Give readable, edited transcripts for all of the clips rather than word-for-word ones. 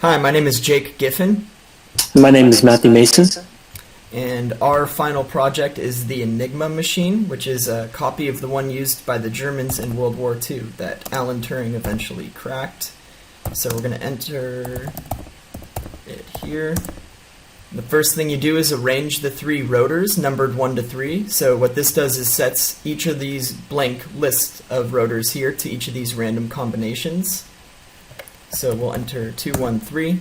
Hi, my name is Jake Giffin, My name is Matthew Mason. and our final project is the EnigmaMachine, which is a copy of the one used by the Germans in World War II that Alan Turing eventually cracked. So we're going to enter it here. The first thing you do is arrange the three rotors numbered 1 to 3. So what this does is sets each of these blank lists of rotors here to each of these random combinations. So we'll enter 2, 1, 3.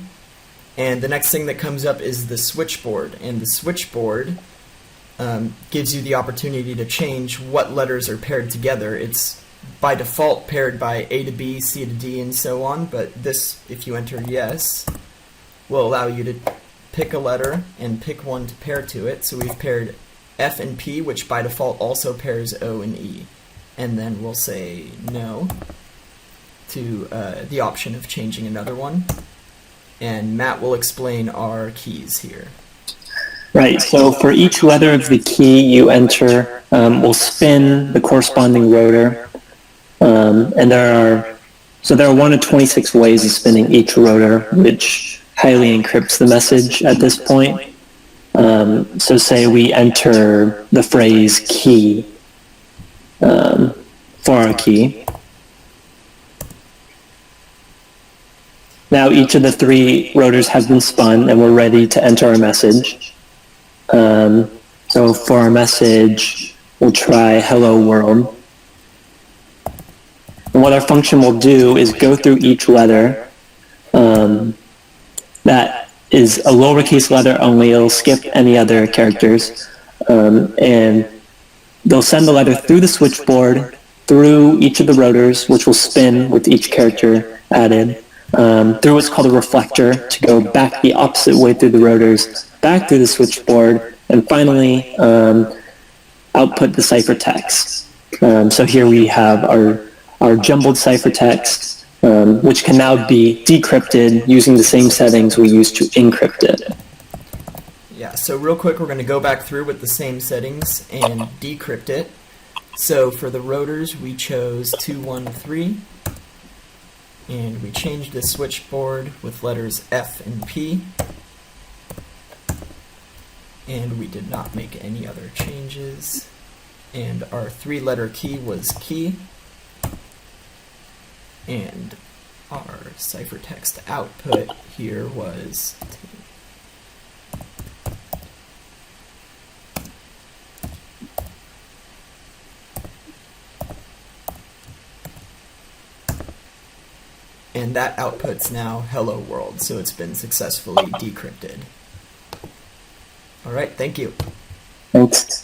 And the next thing that comes up is the switchboard. And the switchboard gives you the opportunity to change what letters are paired together. It's by default paired by A to B, C to D, and so on. But this, if you enter yes, will allow you to pick a letter and pick one to pair to it. So we've paired F and P, which by default also pairs O and E. And then we'll say no to the option of changing another one. And Matt will explain our keys here. Right, so for each letter of the key you enter, we'll spin the corresponding rotor. And there are 1 of 26 ways of spinning each rotor, which highly encrypts the message at this point. So say we enter the phrase key for our key. Now each of the 3 rotors have been spun and we're ready to enter our message. So for our message, we'll try hello world. And what our function will do is go through each letter that is a lowercase letter only. It'll skip any other characters. And they'll send the letter through the switchboard, through each of the rotors, which will spin with each character added, through what's called a reflector to go back the opposite way through the rotors, back through the switchboard, and finally output the ciphertext. So here we have our jumbled ciphertext, which can now be decrypted using the same settings we used to encrypt it. Yeah, so real quick, we're going to go back through with the same settings and decrypt it. So for the rotors, we chose 2, 1, 3. And we changed the switchboard with letters F and P. And we did not make any other changes. And our 3-letter key was key. And our ciphertext output here was T. And that outputs now hello world, so it's been successfully decrypted. All right, thank you. Thanks.